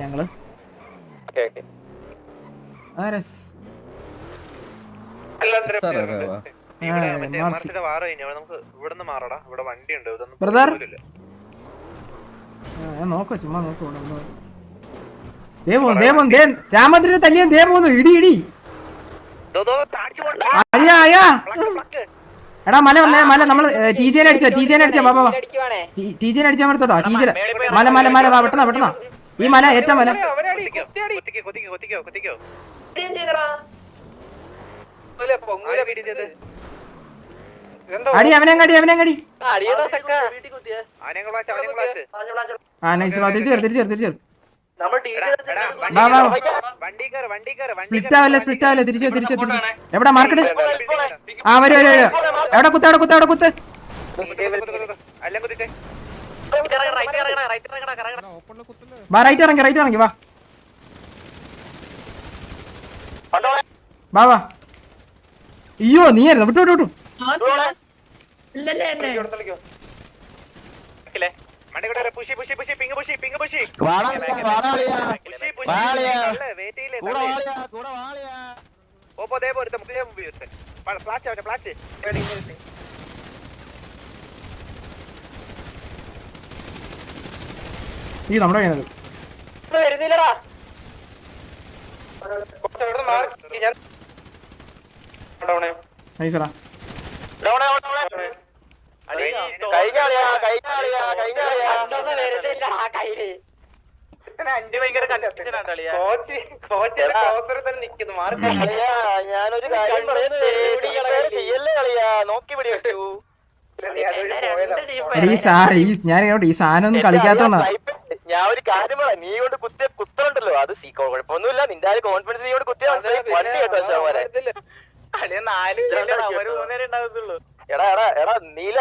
ഞങ്ങള് നോക്കോ ചുമ്മാ നോക്കോ രാമചന്ദ്രനെ തല്ലിയ ദേ പോന്നു ഇടി ഇടി എടാ മല വന്നേ മല നമ്മള് ടീച്ചേനെ അടിച്ച ബാബാ ടീച്ചേനെ അടിച്ചാൽ മരത്തോട്ടോ ടീച്ചർ മല മല മല വാ പെട്ടെന്നാ പെട്ടെന്നാ ഈ മല ഏറ്റവും മല അടി അവനെങ്ങടി ആ നൈസ് തിരിച്ചു സ്പ്ലിറ്റ് ആവല്ലേ തിരിച്ചു എവിടെ മാർക്കറ്റ് ആ വരും എവിടെ കുത്ത് വാ റൈറ്റ് ഇറങ്ങി വാ അയ്യോ നീയായിരുന്നു വിട്ടു ഈ നമ്മുടെ നൈസറാ ഞാനൊരു കാര്യം നോക്കി ഞാൻ ഈ സാധനം ഒന്നും കളിക്കാത്തോണ്ടാ ഞാൻ ഒരു കാര്യം പറയാം നീ കൊണ്ട് കുത്തുണ്ടല്ലോ അത് കുഴപ്പമൊന്നുമില്ല നിന്റെ ആ കോൺഫിഡൻസ് നീ കൊണ്ട് കുത്തിയാ വണ്ടി കേട്ടോ എടാ നീല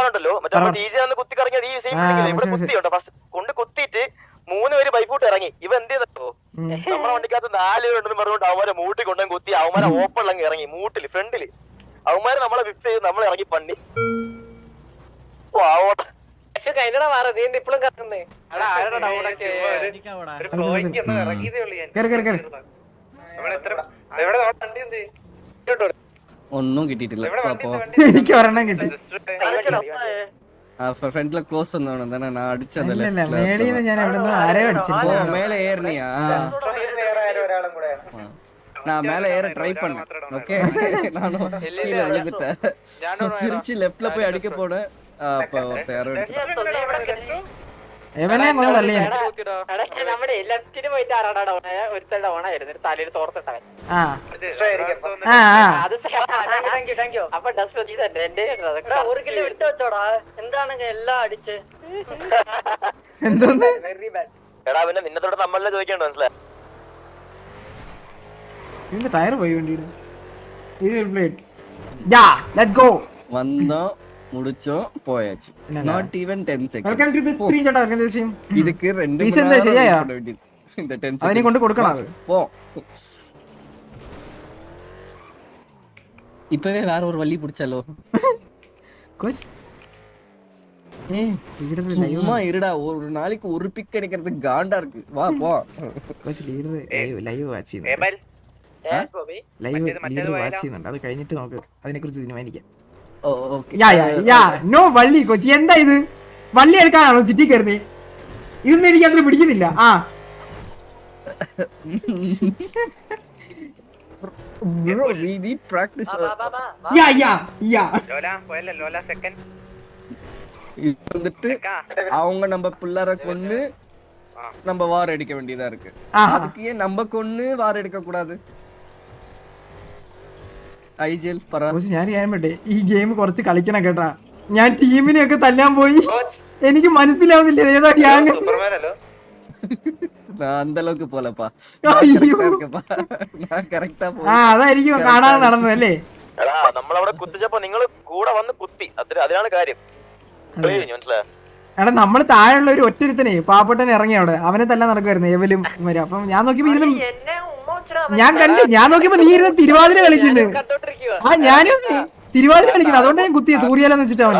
ഉണ്ടല്ലോ മറ്റേ ടീച്ചർ ഒന്ന് കുത്തി കറങ്ങിയത് ഈ സെയിം ഇവിടെ കുത്തിയുണ്ടോ കൊണ്ട് കുത്തിയിട്ട് 3 പേര് ബൈക്കൂട്ട് ഇറങ്ങി ഇവ എന്ത് ചെയ്തോ നമ്മുടെ വണ്ടിക്കകത്ത് 4 പേരുണ്ടെന്ന് പറഞ്ഞുകൊണ്ട് അവന്മാരെ മൂട്ടി കൊണ്ടും കുത്തി അവന്മാരെ ഓപ്പണിലങ്ങ് ഇറങ്ങി മൂട്ടില് ഫ്രണ്ടില് അവന്മാര് നമ്മളെ വിറ്റ് ചെയ്ത് നമ്മളെ ഇറങ്ങി പണി കഴിഞ്ഞടാ മാറ നീ ഇപ്പോഴും കറങ്ങുന്നേ ഒന്നും കിട്ടിയിട്ടില്ല എനിക്ക് ഒരെണ്ണം കിട്ടി ഫ്രണ്ടിലെ ക്ലോസ് ഒന്നാണ് ഞാൻ അടിച്ചതല്ലേ மேலே ஏறினியா நான் மேல ஏற ட்ரை பண்ணேன் ஓகே நானும் கீழே விழுந்துட்டேன் திருச்சி லெஃப்ட்ல போய் அடிக்க போனேன் அப்ப பேரோ എവനെ അങ്ങോട്ട് തള്ളി നമ്മുടെ ലെഫ്റ്റിന് പോയിട്ട് ഒരുത്തരുടെ ഓണായിരുന്നു തലയിൽ തോർത്തിട്ടവൻ അപ്പൊ ഒരു കിലോ വിട്ടു വെച്ചോടാ എന്താണെങ്കിൽ എല്ലാം അടിച്ച് എന്തോന്ന് എടാ പിന്നെ നിന്നത്തോടെ നമ്മളെ ചോദിക്കണ്ടോ മനസ്സിലായി നിന്റെ ടയർ പോയി വണ്ടിയുടെ വന്നോ முடிச்சோ போயாச்சு not even 10 seconds welcome to the screen shot organization இதுக்கு ரெண்டு ரீசன் சரியா இந்த 10 seconds அதனை கொண்டு கொடுக்கணும் போ இப்பவே வேற ஒரு வழி புடிச்சலோ கோச் சும்மா இருடா ஒரு நாளைக்கு ஒரு பிக் கிடைக்கிறது காண்டா இருக்கு வா போ கோச் ലൈവ് വാച്ച് ചെയ്യുന്നു ലൈവ് വാച്ച് ചെയ്യുന്നുണ്ട് അത് കഴിഞ്ഞിട്ട് നമുക്ക് അതിനെക്കുറിച്ച് തീരുമാനിക്കാം നോ വള്ളി കൊച്ചി എന്താ ഇത് വള്ളി എടുക്കാനാണോ സിറ്റി കയറുന്നേ ഇതൊന്നും എനിക്ക് അത്ര പിടിക്കുന്നില്ല bro we need practice வந்துட்டு அவங்க நம்ம பிள்ளரை கொன்னு நம்ம வார் அடிக்க வேண்டியதா இருக்கு அதுக்கு ஏன் நம்ம கொன்னு வார் எடுக்க கூடாது ഞാൻ ഈ ഗെയിം കുറച്ച് കളിക്കണം കേട്ടാ ഞാൻ ടീമിനെയൊക്കെ തല്ലാൻ പോയി എനിക്ക് മനസ്സിലാവുന്നില്ല ഏതാ ഗ്യാങ് அந்த அளவுக்கு போலப்பா അതായിരിക്കും കാണാതെ നടന്നതല്ലേ നമ്മളവിടെ കുത്തിച്ചപ്പോ നിങ്ങള് കൂടെ വന്ന് കുത്തി അതിനാണ് കാര്യം എടാ നമ്മള് താഴെയുള്ള ഒരു ഒറ്റൊരുത്തനെ പാവപ്പെട്ടനെ ഇറങ്ങി അവിടെ അവനെ തല്ലാൻ നടക്കുമായിരുന്നു എവലും വരും അപ്പം ഞാൻ നോക്കിയപ്പോ ഇരുന്ന് ഞാൻ നോക്കിയപ്പോ നീ ഇരുന്ന് തിരുവാതിര കളിക്കുന്നു ഞാനും തിരുവാതിര കളിക്കുന്നു അതുകൊണ്ട് ഞാൻ കുത്തിയ തൂറിയാലെന്ന് വെച്ചിട്ട് അവൻ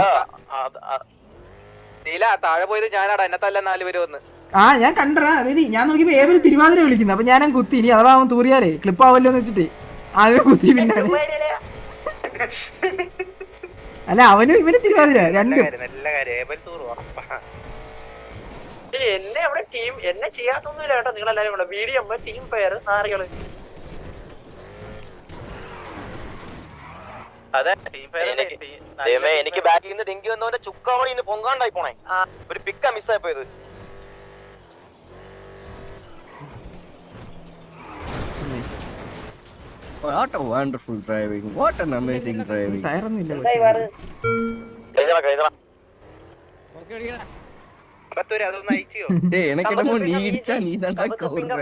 താഴെ പോയത് ഞാനാടാ എന്നെ തല്ല 4 പേര് വന്ന്. ആ ഞാൻ കണ്ടറാ. അതായത് ഞാൻ നോക്കിയപ്പോ ഏവര് തിരുവാതിര വിളിക്കുന്നു. അപ്പൊ ഞാൻ കുത്തി. ഇനി അഥവാ അവൻ തൂറിയാലേ ക്ലിപ്പ് ആവല്ലോ എന്ന് വെച്ചിട്ട് ആദ്യം കുത്തി. പിന്നെ അല്ല അവനും ഇവന് തിരുവാതിര രണ്ടും. എന്നെ അവിടെ ടീം എന്നെ ചെയ്യാത്തൊന്നുമില്ല കേട്ടോ. നിങ്ങളെല്ലാരും കൂടെ BDM ടീം പെയർ നാറികള്. എനിക്ക് ബാക്കിൽ നിന്ന് ഡെങ്കി വന്നവന്റെ ചുക്കാവണി ഇന്ന് പൊങ്കാണ്ടായി പോണേ. ഒരു പിക്കാ മിസ്സായി പോയത്. What a wonderful driving. What an amazing driving. ടയറൊന്നുമില്ല. Hey, எனக்கு என்னமோ நீ இடிச்சா நீ தான்டா கவுற.